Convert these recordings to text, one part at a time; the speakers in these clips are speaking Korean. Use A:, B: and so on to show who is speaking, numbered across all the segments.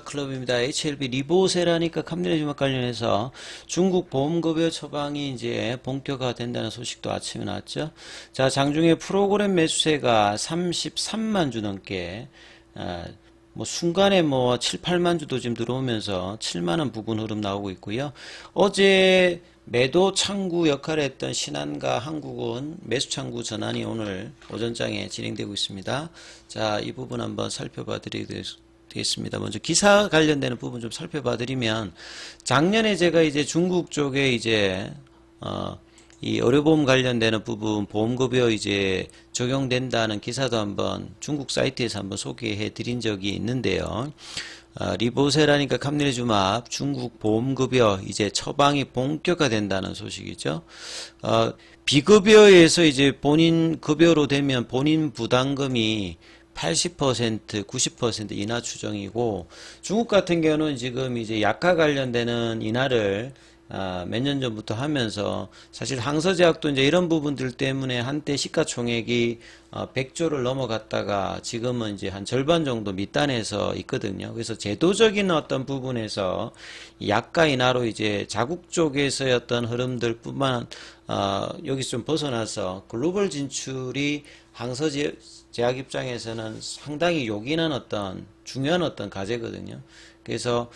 A: 클럽입니다. HLB 리보세라니까 캄리네주막 관련해서 중국 보험급여 처방이 이제 본격화된다는 소식도 아침에 나왔죠. 자, 장중에 프로그램 매수세가 33만 주 넘게, 뭐 순간에 뭐 7, 8만 주도 지금 들어오면서 7만 원 부근 흐름 나오고 있고요. 어제 매도 창구 역할을 했던 신한과 한국은 매수 창구 전환이 오늘 오전장에 진행되고 있습니다. 자, 이 부분 한번 살펴봐 드리겠습니다. 먼저 기사 관련되는 부분 좀 살펴봐 드리면, 작년에 제가 이제 중국 쪽에 이제 이 의료보험 관련되는 부분 보험급여 이제 적용된다는 기사도 한번 중국 사이트에서 한번 소개해 드린 적이 있는데요. 리보세라니까 캄리네주막 중국 보험급여 이제 처방이 본격화된다는 소식이죠. 비급여에서 이제 본인 급여로 되면 본인 부담금이 80%, 90% 인하 추정이고, 중국 같은 경우는 지금 이제 약가 관련되는 인하를 몇 년 전부터 하면서, 사실 항서제약도 이제 이런 부분들 때문에 한때 시가총액이 100조를 넘어갔다가 지금은 이제 한 절반 정도 밑단에서 있거든요. 그래서 제도적인 어떤 부분에서 약가 인하로 이제 자국 쪽에서의 어떤 흐름들 뿐만 여기서 좀 벗어나서 글로벌 진출이 항서제약 입장에서는 상당히 요긴한 어떤 중요한 어떤 과제거든요. 그래서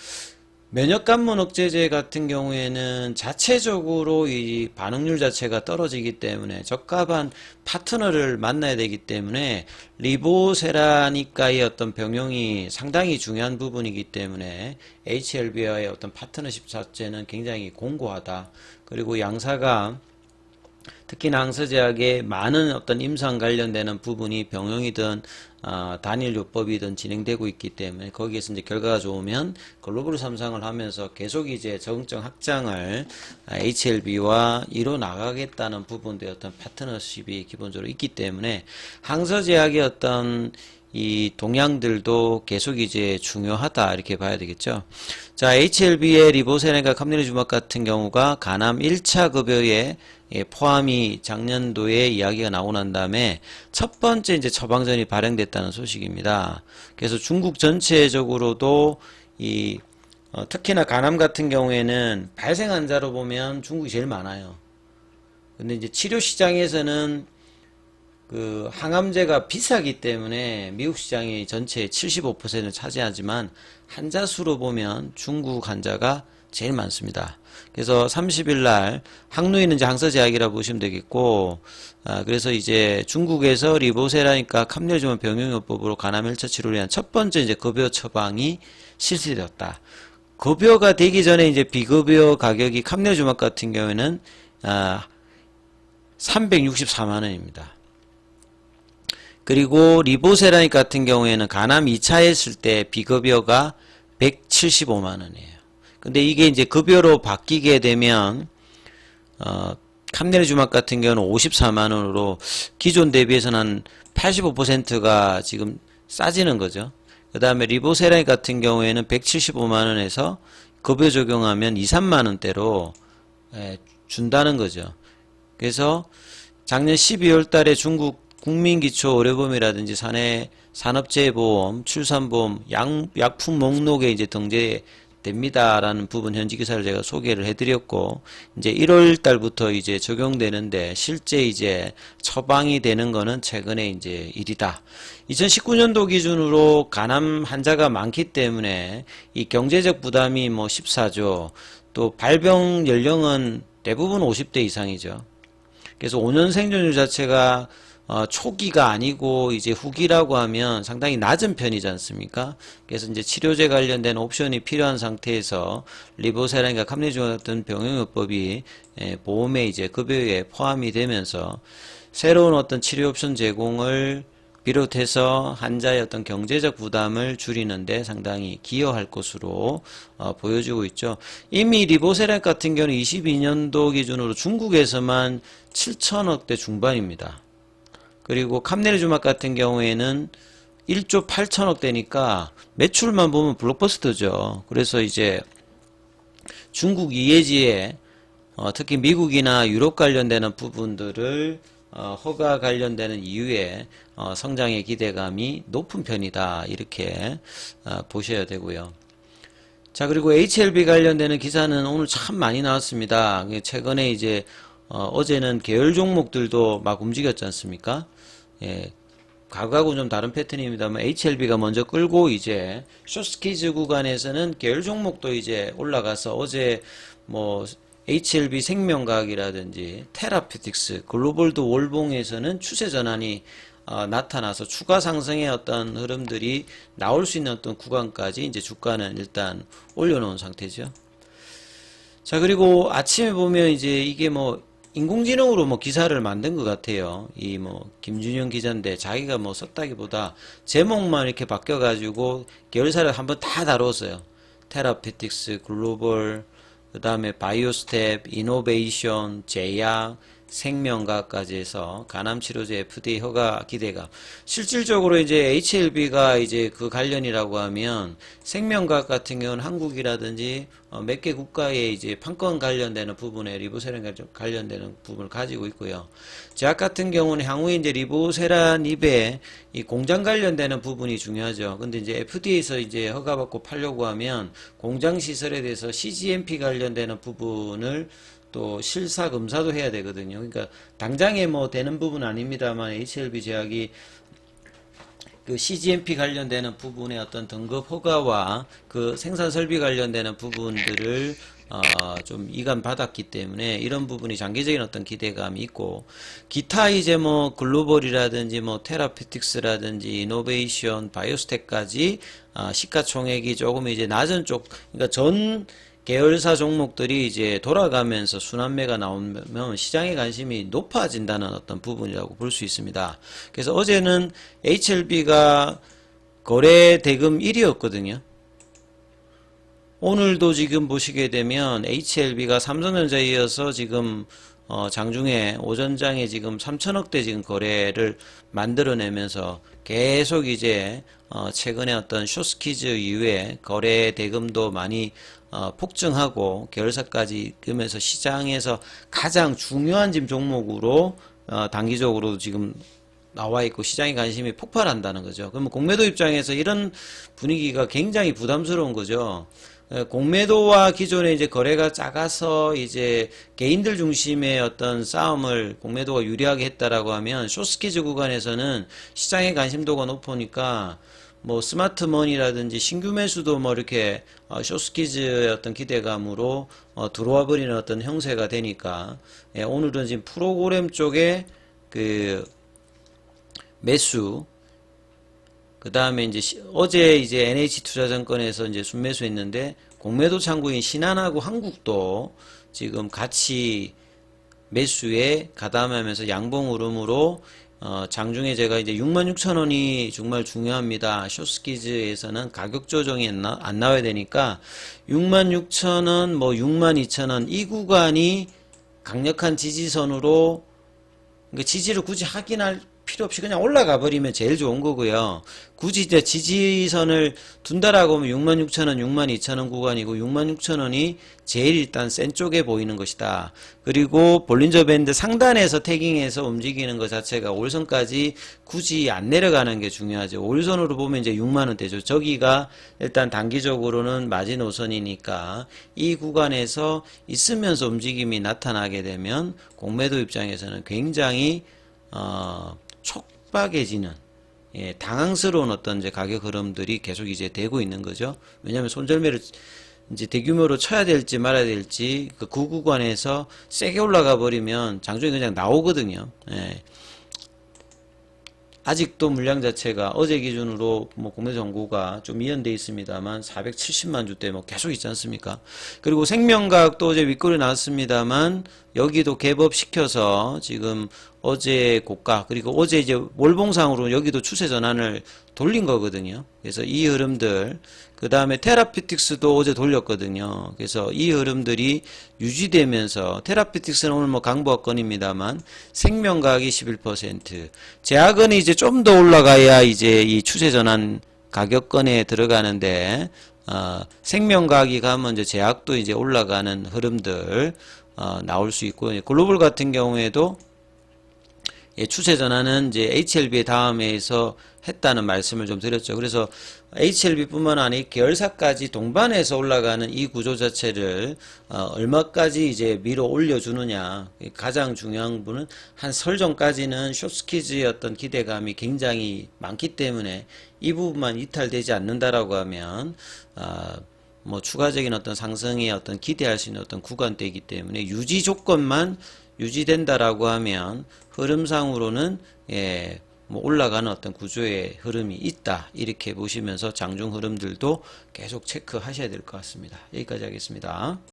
A: 면역관문 억제제 같은 경우에는 자체적으로 이 반응률 자체가 떨어지기 때문에 적합한 파트너를 만나야 되기 때문에 리보세라니까의 어떤 병용이 상당히 중요한 부분이기 때문에 HLB와의 어떤 파트너십 자체는 굉장히 공고하다. 그리고 양사가 특히나 항서제약에 많은 어떤 임상 관련되는 부분이 병용이든 단일요법이든 진행되고 있기 때문에 거기에서 이제 결과가 좋으면 글로벌 3상을 하면서 계속 이제 적응적 확장을 HLB와 이뤄 나가겠다는 부분들의 어떤 파트너십이 기본적으로 있기 때문에 항서제약의 어떤 이 동향들도 계속 이제 중요하다 이렇게 봐야 되겠죠. 자, HLB의 리보세라니까 캄리네주막 같은 경우가 간암 1차 급여에 포함이 작년도에 이야기가 나오고 난 다음에 첫 번째 이제 처방전이 발행됐다는 소식입니다. 그래서 중국 전체적으로도 이 특히나 간암 같은 경우에는 발생 환자로 보면 중국이 제일 많아요. 근데 이제 치료 시장에서는 그 항암제가 비싸기 때문에 미국 시장이 전체의 75%를 차지하지만 환자 수로 보면 중국 환자가 제일 많습니다. 그래서 30일 날 항루이는 이제 항서제약이라 보시면 되겠고, 그래서 이제 중국에서 리보세라니까 캄리네주막 병용요법으로 간암 1차 치료를 위한 첫 번째 이제 급여 처방이 실시되었다. 급여가 되기 전에 이제 비급여 가격이 캄리네주막 같은 경우에는 364만 원입니다. 그리고 리보세라닉 같은 경우에는 간암 2차 했을 때 비급여가 175만 원이에요. 근데 이게 이제 급여로 바뀌게 되면 캄리네주막 같은 경우는 54만 원으로 기존 대비해서는 한 85%가 지금 싸지는 거죠. 그 다음에 리보세라닉 같은 경우에는 175만 원에서 급여 적용하면 2, 3만 원대로 준다는 거죠. 그래서 작년 12월 달에 중국 국민기초의료보험이라든지 산업재해보험, 출산보험, 약품 목록에 이제 등재됩니다라는 부분 현지 기사를 제가 소개를 해드렸고, 이제 1월 달부터 이제 적용되는데 실제 이제 처방이 되는 거는 최근에 이제 일이다. 2019년도 기준으로 간암 환자가 많기 때문에 이 경제적 부담이 뭐 14조, 또 발병 연령은 대부분 50대 이상이죠. 그래서 5년 생존율 자체가 초기가 아니고 이제 후기라고 하면 상당히 낮은 편이지 않습니까? 그래서 이제 치료제 관련된 옵션이 필요한 상태에서 리보세라니까 캄리네주막 같은 병용요법이 보험에 이제 급여에 포함이 되면서 새로운 어떤 치료 옵션 제공을 비롯해서 환자의 어떤 경제적 부담을 줄이는데 상당히 기여할 것으로 보여지고 있죠. 이미 리보세라닉 같은 경우는 22년도 기준으로 중국에서만 7천억대 중반입니다. 그리고 캄리네주막 같은 경우에는 1조 8천억 대니까 매출만 보면 블록버스터죠. 그래서 이제 중국 이해지에 특히 미국이나 유럽 관련되는 부분들을 허가 관련되는 이유에 성장의 기대감이 높은 편이다 이렇게 보셔야 되고요. 자, 그리고 HLB 관련되는 기사는 오늘 참 많이 나왔습니다. 최근에 이제 어제는 계열 종목들도 막 움직였지 않습니까? 예, 과거하고 좀 다른 패턴입니다만 HLB가 먼저 끌고 이제 숏스키즈 구간에서는 계열 종목도 이제 올라가서 어제 뭐 HLB 생명과학이라든지 테라피틱스, 글로벌도 월봉에서는 추세 전환이 나타나서 추가 상승의 어떤 흐름들이 나올 수 있는 어떤 구간까지 이제 주가는 일단 올려놓은 상태죠. 자, 그리고 아침에 보면 이제 이게 뭐 인공지능으로 뭐 기사를 만든 것 같아요. 이 뭐 김준영 기자인데 자기가 뭐 썼다기보다 제목만 이렇게 바뀌어가지고 계열사를 한번 다 다뤘어요. 테라피틱스, 글로벌, 그 다음에 바이오스텝, 이노베이션, 제약, 생명과까지 해서 간암치료제 FDA 허가 기대감. 실질적으로 이제 HLB가 이제 그 관련이라고 하면 생명과학 같은 경우는 한국이라든지 몇 개 국가에 이제 판권 관련되는 부분에 리보세란 관련되는 부분을 가지고 있고요. 제약 같은 경우는 향후에 이제 리보세란 입에 이 공장 관련되는 부분이 중요하죠. 근데 이제 FDA에서 이제 허가받고 팔려고 하면 공장 시설에 대해서 CGMP 관련되는 부분을 또 실사 검사도 해야 되거든요. 그러니까 당장에 뭐 되는 부분 아닙니다만 HLB 제약이 그 CGMP 관련되는 부분의 어떤 등급 허가와 그 생산 설비 관련되는 부분들을 좀 이관 받았기 때문에 이런 부분이 장기적인 어떤 기대감이 있고, 기타 이제 뭐 글로벌이라든지 뭐 테라피틱스라든지 이노베이션, 바이오스텍까지 시가총액이 조금 이제 낮은 쪽, 그러니까 전 계열사 종목들이 이제 돌아가면서 순환매가 나오면 시장의 관심이 높아진다는 어떤 부분이라고 볼 수 있습니다. 그래서 어제는 HLB가 거래 대금 1위였거든요. 오늘도 지금 보시게 되면 HLB가 삼성전자에 이어서 지금 장중에 오전장에 지금 3천억대 지금 거래를 만들어내면서 계속 이제 최근에 어떤 숏스키즈 이후에 거래 대금도 많이 폭증하고 계열사까지 그러면서 시장에서 가장 중요한 지금 종목으로 단기적으로 지금 나와 있고 시장의 관심이 폭발한다는 거죠. 그러면 공매도 입장에서 이런 분위기가 굉장히 부담스러운 거죠. 공매도와 기존에 이제 거래가 작아서 이제 개인들 중심의 어떤 싸움을 공매도가 유리하게 했다라고 하면 숏스키즈 구간에서는 시장의 관심도가 높으니까 뭐 스마트머니라든지 신규 매수도 뭐 이렇게 숏스키즈의 어떤 기대감으로 들어와 버리는 어떤 형세가 되니까 오늘은 지금 프로그램 쪽에 그 매수, 그 다음에 이제 어제 이제 NH투자증권에서 이제 순매수했는데 공매도 창구인 신한하고 한국도 지금 같이 매수에 가담하면서 양봉 흐름으로 장중에 제가 이제 66,000원이 정말 중요합니다. 숏스키즈에서는 가격 조정이 안 나와야 되니까 66,000원, 뭐 62,000원 이 구간이 강력한 지지선으로, 그러니까 지지를 굳이 확인할 필요 없이 그냥 올라가 버리면 제일 좋은 거고요. 굳이 이제 지지선을 둔다라고 하면 66,000원, 62,000원 구간이고 66,000원이 제일 일단 센 쪽에 보이는 것이다. 그리고 볼린저 밴드 상단에서 태깅해서 움직이는 것 자체가 5일선까지 굳이 안 내려가는 게 중요하죠. 5일선으로 보면 이제 6만원대죠. 저기가 일단 단기적으로는 마지노선이니까 이 구간에서 있으면서 움직임이 나타나게 되면 공매도 입장에서는 굉장히 촉박해지는, 당황스러운 어떤 이제 가격 흐름들이 계속 이제 되고 있는 거죠. 왜냐하면 손절매를 이제 대규모로 쳐야 될지 말아야 될지 그 구간에서 세게 올라가 버리면 장중에 그냥 나오거든요. 아직도 물량 자체가 어제 기준으로 뭐 공매 정고가 좀 이연돼 있습니다만 470만 주대 뭐 계속 있지 않습니까? 그리고 생명과학도 어제 윗골이 나왔습니다만 여기도 갭업 시켜서 지금 어제 고가, 그리고 어제 이제 월봉상으로 여기도 추세 전환을 돌린 거거든요. 그래서 이 흐름들, 그 다음에 테라피틱스도 어제 돌렸거든요. 그래서 이 흐름들이 유지되면서 테라피틱스는 오늘 뭐 강보합권입니다만 생명과학이 11%, 제약은 이제 좀 더 올라가야 이제 이 추세 전환 가격권에 들어가는데 생명과학이 가면 이제 제약도 이제 올라가는 흐름들 나올 수 있고, 글로벌 같은 경우에도 추세 전환은 이제 HLB의 다음에서 했다는 말씀을 좀 드렸죠. 그래서 HLB뿐만 아니라 계열사까지 동반해서 올라가는 이 구조 자체를 얼마까지 이제 밀어 올려주느냐. 가장 중요한 부분은 한 설 전까지는 숏스퀴즈의 어떤 기대감이 굉장히 많기 때문에 이 부분만 이탈되지 않는다라고 하면 뭐 추가적인 어떤 상승의 어떤 기대할 수 있는 어떤 구간대이기 때문에 유지 조건만 유지된다라고 하면 흐름상으로는 뭐 올라가는 어떤 구조의 흐름이 있다 이렇게 보시면서 장중 흐름들도 계속 체크하셔야 될 것 같습니다. 여기까지 하겠습니다.